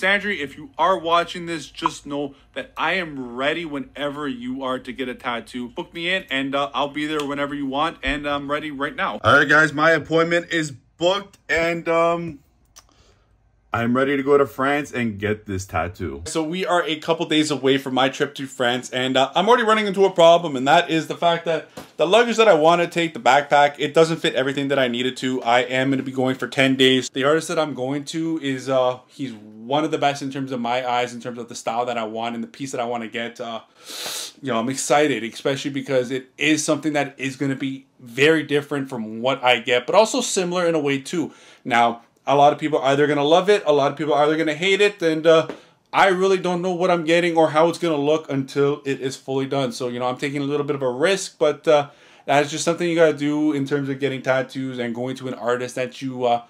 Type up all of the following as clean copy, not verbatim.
Sandry, if you are watching this, just know that I am ready whenever you are to get a tattoo. Book me in and I'll be there whenever you want, and I'm ready right now. All right, guys, my appointment is booked, and I'm ready to go to France and get this tattoo. So we are a couple days away from my trip to France, and I'm already running into a problem, and that is the fact that the luggage that I want to take, the backpack, it doesn't fit everything that I needed to. I am going to be going for 10 days. The artist that I'm going to is, he's one of the best in terms of my eyes, in terms of the style that I want and the piece that I want to get. You know, I'm excited, especially because it is something that is going to be very different from what I get, but also similar in a way too. Now, a lot of people are either going to love it, a lot of people are either going to hate it, and I really don't know what I'm getting or how it's going to look until it is fully done. So, you know, I'm taking a little bit of a risk, but that's just something you got to do in terms of getting tattoos and going to an artist that you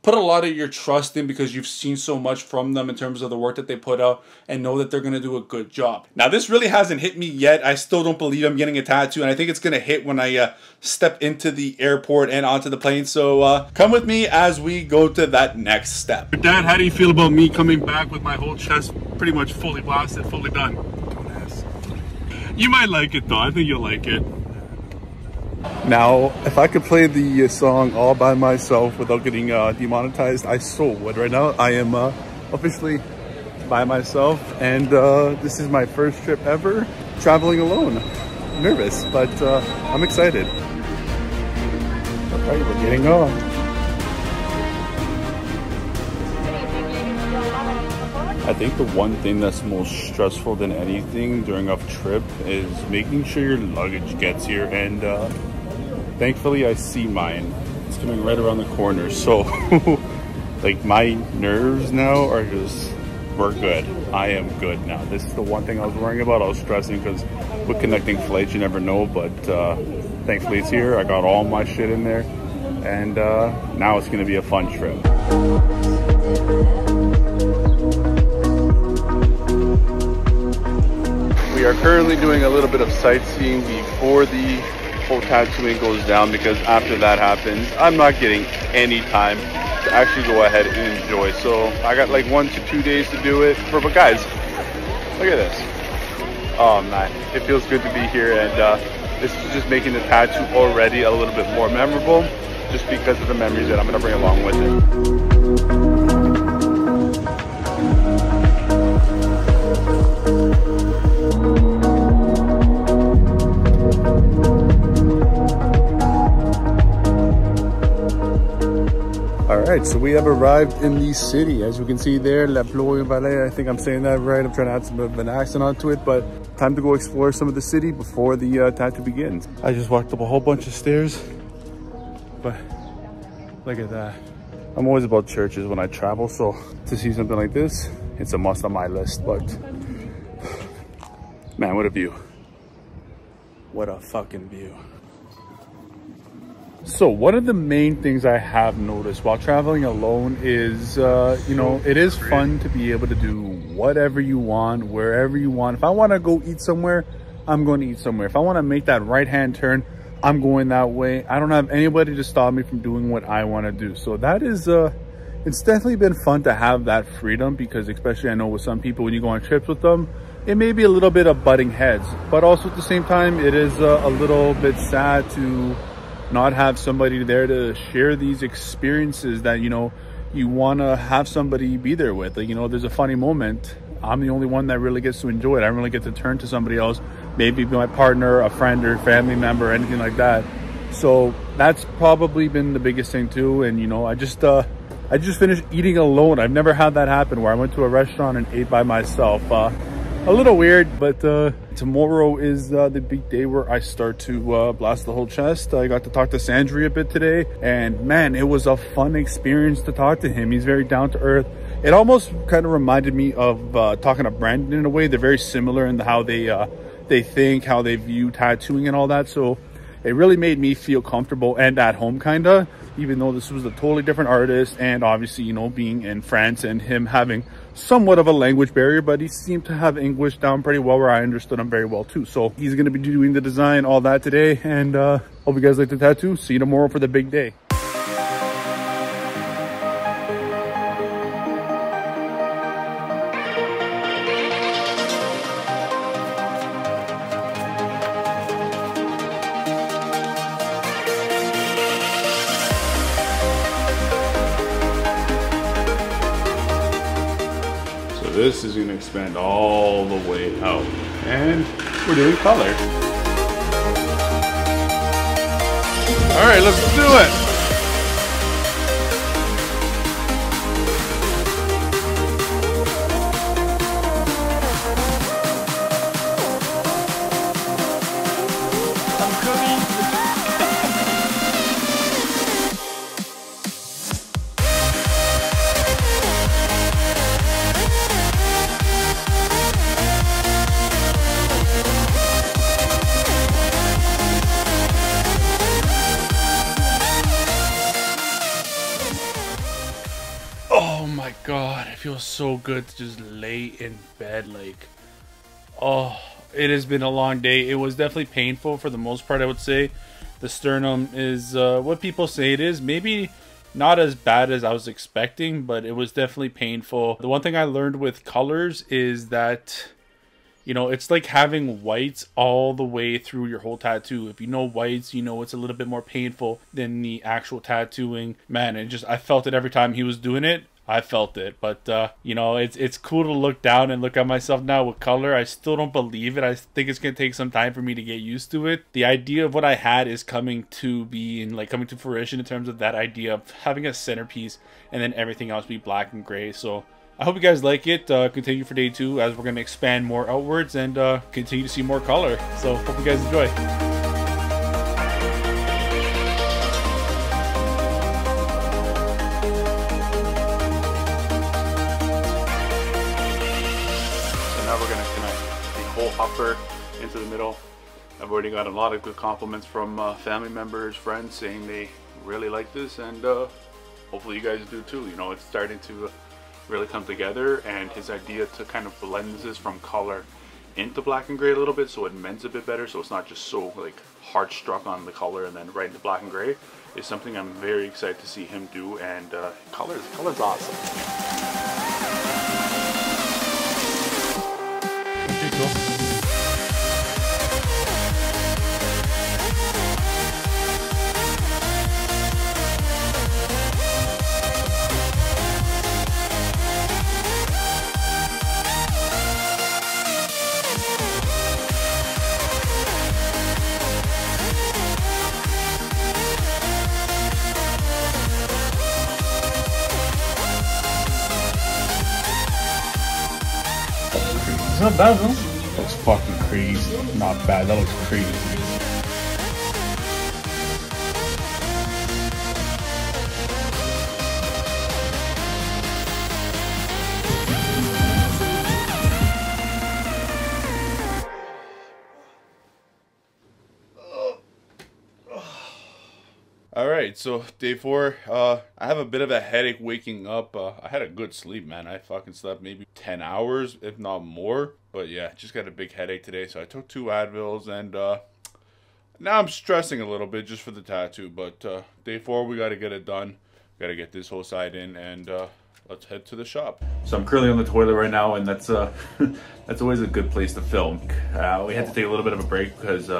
put a lot of your trust in, because you've seen so much from them in terms of the work that they put out, and know that they're going to do a good job. Now, this really hasn't hit me yet. I still don't believe I'm getting a tattoo, and I think it's going to hit when I step into the airport and onto the plane. So come with me as we go to that next step. Dad, how do you feel about me coming back with my whole chest pretty much fully blasted, fully done? Don't ask. You might like it though. I think you'll like it. Now, if I could play the song all by myself without getting demonetized, I so would. Right now, I am officially by myself, and this is my first trip ever traveling alone. Nervous, but I'm excited. All right, we're getting on. I think the one thing that's most stressful than anything during a trip is making sure your luggage gets here, and thankfully I see mine. It's coming right around the corner, so like my nerves now are just, we're good. I am good now. This is the one thing I was worrying about. I was stressing because with connecting flights, you never know, but thankfully it's here. I got all my shit in there, and now it's gonna be a fun trip. We are currently doing a little bit of sightseeing before the whole tattooing goes down, because after that happens, I'm not getting any time to actually go ahead and enjoy. So I got like 1 to 2 days to do it. But guys, look at this. Oh man, it feels good to be here, and this is just making the tattoo already a little bit more memorable, just because of the memories that I'm gonna bring along with it. Alright, so we have arrived in the city. As you can see there, La Ploie Valley. I think I'm saying that right. I'm trying to add some of an accent onto it, but time to go explore some of the city before the tattoo begins. I just walked up a whole bunch of stairs, but look at that. I'm always about churches when I travel, so to see something like this, it's a must on my list. But man, what a view. What a fucking view. So one of the main things I have noticed while traveling alone is, you know, it is fun to be able to do whatever you want, wherever you want. If I want to go eat somewhere, I'm going to eat somewhere. If I want to make that right-hand turn, I'm going that way. I don't have anybody to stop me from doing what I want to do. So that is, it's definitely been fun to have that freedom, because especially I know with some people, when you go on trips with them, it may be a little bit of butting heads, but also at the same time, it is a little bit sad to not have somebody there to share these experiences that, you know, you want to have somebody be there with. Like, you know, there's a funny moment, I'm the only one that really gets to enjoy it. I don't really get to turn to somebody else, maybe my partner, a friend, or family member, or anything like that. So that's probably been the biggest thing too. And you know, I just finished eating alone. I've never had that happen, where I went to a restaurant and ate by myself. A little weird, but tomorrow is the big day where I start to blast the whole chest. I got to talk to Sandry a bit today, and man, it was a fun experience to talk to him. He's very down to earth. It almost kind of reminded me of talking to Brandon in a way. They're very similar in how they think, how they view tattooing and all that. So it really made me feel comfortable and at home, kind of, even though this was a totally different artist, and obviously, you know, being in France and him having somewhat of a language barrier, but he seemed to have English down pretty well, where I understood him very well too. So he's going to be doing the design, all that today, and hope you guys like the tattoo. See you tomorrow for the big day. this is gonna expand all the way out. And we're doing color. All right, let's do it. Oh my god, it feels so good to just lay in bed. Like, oh, it has been a long day. It was definitely painful for the most part, I would say. The sternum is what people say it is. Maybe not as bad as I was expecting, but it was definitely painful. The one thing I learned with colors is that, you know, it's like having whites all the way through your whole tattoo. If you know whites, you know it's a little bit more painful than the actual tattooing. Man, I felt it every time he was doing it. I felt it, but you know, it's cool to look down and look at myself now with color. I still don't believe it. I think it's gonna take some time for me to get used to it. The idea of what I had is coming to fruition in terms of that idea of having a centerpiece and then everything else be black and gray. So I hope you guys like it. Continue for day 2 as we're gonna expand more outwards and continue to see more color. So hope you guys enjoy. Upper into the middle. I've already got a lot of good compliments from family members, friends saying they really like this, and hopefully you guys do too. You know, it's starting to really come together, and his idea to kind of blend this from color into black and gray a little bit so it mends a bit better, so it's not just so like hard struck on the color and then right into black and gray, is something I'm very excited to see him do. And color's awesome. Pretty cool. It's not bad, huh? That's fucking crazy. Not bad. That looks crazy. Alright, so day 4, I have a bit of a headache waking up. I had a good sleep, man. I fucking slept maybe 10 hours, if not more. But yeah, just got a big headache today, so I took 2 Advils, and now I'm stressing a little bit just for the tattoo. But day 4, we gotta get it done. Gotta get this whole side in, and let's head to the shop. So I'm currently on the toilet right now, and that's that's always a good place to film. We had to take a little bit of a break because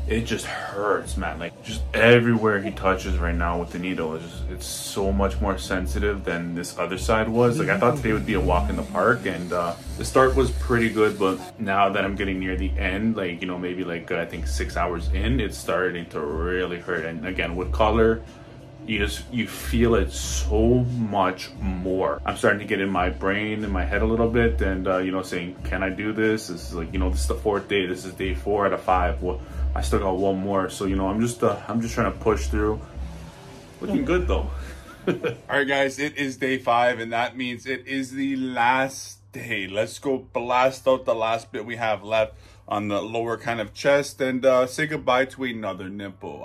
it just hurts, man. Like, just everywhere he touches right now with the needle, it's so much more sensitive than this other side was. Like, I thought today would be a walk in the park, and the start was pretty good, but now that I'm getting near the end, like, you know, maybe like I think 6 hours in, it's starting to really hurt. And again, with color, you feel it so much more. I'm starting to get in my brain, in my head a little bit, and you know, saying, can I do this? This is like, you know, this is the 4th day. This is day 4 out of 5. Well, I still got 1 more, so you know, I'm just trying to push through. Looking good though. All right, guys, it is day 5, and that means it is the last day. Let's go blast out the last bit we have left on the lower kind of chest, and say goodbye to another nipple.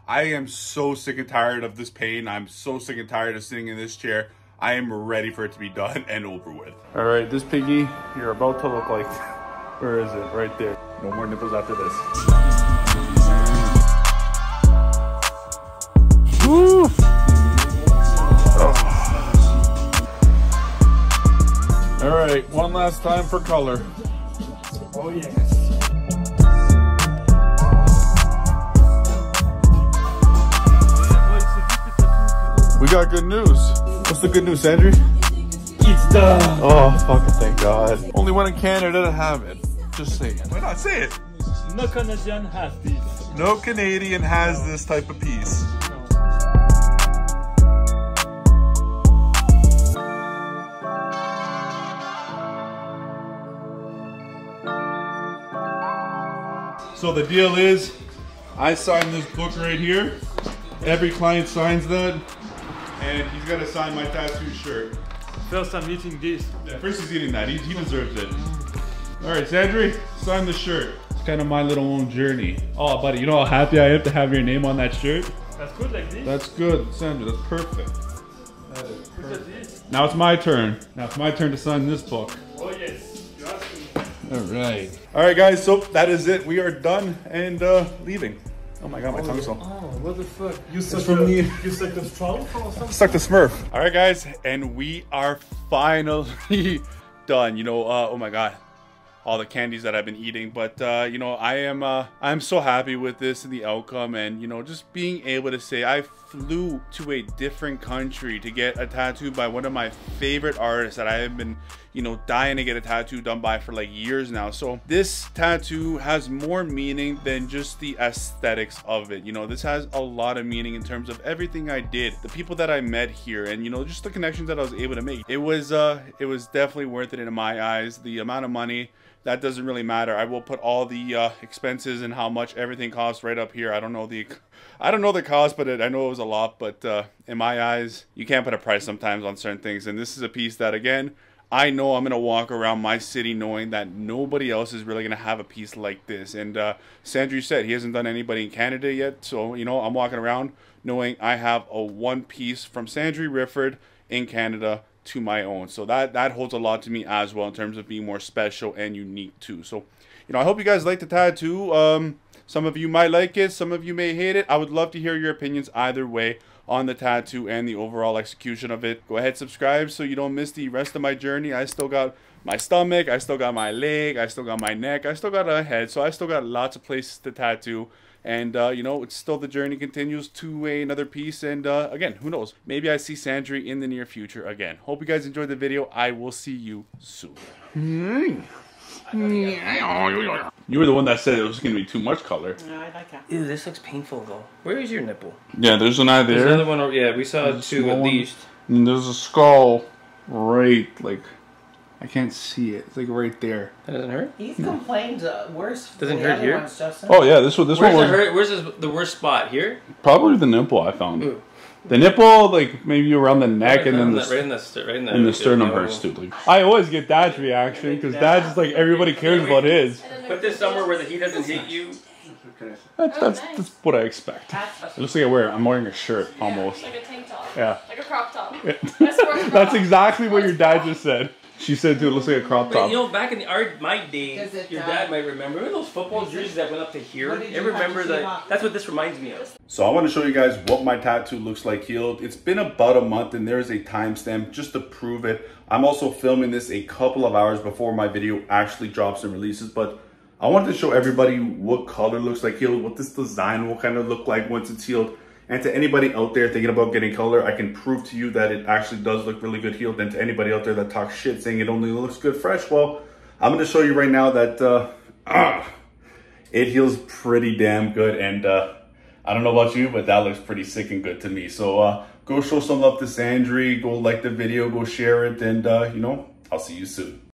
I am so sick and tired of this pain. I'm so sick and tired of sitting in this chair. I am ready for it to be done and over with. All right, this piggy, you're about to look like, where is it? Right there. No more nipples after this. Woo! Oh. All right, one last time for color. Oh yes. We got good news. What's the good news, Sandry? It's Oh, fucking thank God. Only one in Canada to have it. Just saying. Why not say it? No Canadian has this. No Canadian has this type of piece. So the deal is, I signed this book right here. Every client signs that, and he's got to sign my tattoo shirt. First I'm eating this. Yeah, first he's eating that. He deserves it. All right, Sandry, sign the shirt. It's kind of my little own journey. Oh, buddy, you know how happy I am to have your name on that shirt? That's good like this. That's good, Sandry. That's perfect. That is perfect. Look at this. Now it's my turn. Now it's my turn to sign this book. Oh yes, you asked me. All right. All right, guys. So that is it. We are done and leaving. Oh my God, my tongue's all. Oh, what the fuck? You sucked the Trump or something? Stuck the Smurf. All right, guys, and we are finally done. You know, oh my God, all the candies that I've been eating. But you know, I'm so happy with this and the outcome, and you know, just being able to say I flew to a different country to get a tattoo by one of my favorite artists that I have been, you know, dying to get a tattoo done by for like years now. So this tattoo has more meaning than just the aesthetics of it. You know, this has a lot of meaning in terms of everything I did, the people that I met here, and you know, just the connections that I was able to make. It was definitely worth it in my eyes. The amount of money, that doesn't really matter. I will put all the expenses and how much everything costs right up here. I don't know the cost, but I know it was a lot. But in my eyes, you can't put a price sometimes on certain things. And this is a piece that, again, I know I'm gonna walk around my city knowing that nobody else is really gonna have a piece like this. And Sandry said he hasn't done anybody in Canada yet, so you know, I'm walking around knowing I have a one piece from Sandry Riffard in Canada to my own. So that holds a lot to me as well in terms of being more special and unique too. So you know, I hope you guys like the tattoo. Some of you might like it, some of you may hate it. I would love to hear your opinions either way on the tattoo and the overall execution of it. Go ahead, subscribe so you don't miss the rest of my journey. I still got my stomach, I still got my leg, I still got my neck, I still got a head, so I still got lots of places to tattoo. And you know, it's still, the journey continues to another piece. And again, who knows, maybe I see Sandry in the near future again. Hope you guys enjoyed the video. I will see you soon. You were the one that said it was going to be too much color. No, I like that. Ew, this looks painful though. Where is your nipple? Yeah, there's an eye there. There's another one. Yeah, we saw two at least. And there's a skull right, like, I can't see it. It's like right there. That doesn't hurt? He's complained worse. Doesn't hurt here? Ones, Justin. Oh yeah, this one was. Where's the worst spot? Here? Probably the nipple I found. Ooh. The nipple, like maybe around the neck, and then right in the sternum hurts too. Like, I always get Dad's reaction because Dad's just like, everybody cares about his. Put this somewhere where the heat doesn't hit you. That's what I expect. It looks like I'm wearing a shirt almost. Like a tank top. Yeah. Like a crop top. Yeah. That's exactly what your dad just said. She said, dude, it looks like a crop top. You know, back in my day, your dad might remember. Remember those football jerseys that went up to here? I remember that. That's what this reminds me of. So I want to show you guys what my tattoo looks like healed. It's been about a month and there's a timestamp just to prove it. I'm also filming this a couple of hours before my video actually drops and releases, but I wanted to show everybody what color looks like healed, what this design will kind of look like once it's healed. And to anybody out there thinking about getting color, I can prove to you that it actually does look really good healed. And to anybody out there that talks shit saying it only looks good fresh, well, I'm going to show you right now that it heals pretty damn good. And I don't know about you, but that looks pretty sick and good to me. So go show some love to Sandry, go like the video, go share it, and you know, I'll see you soon.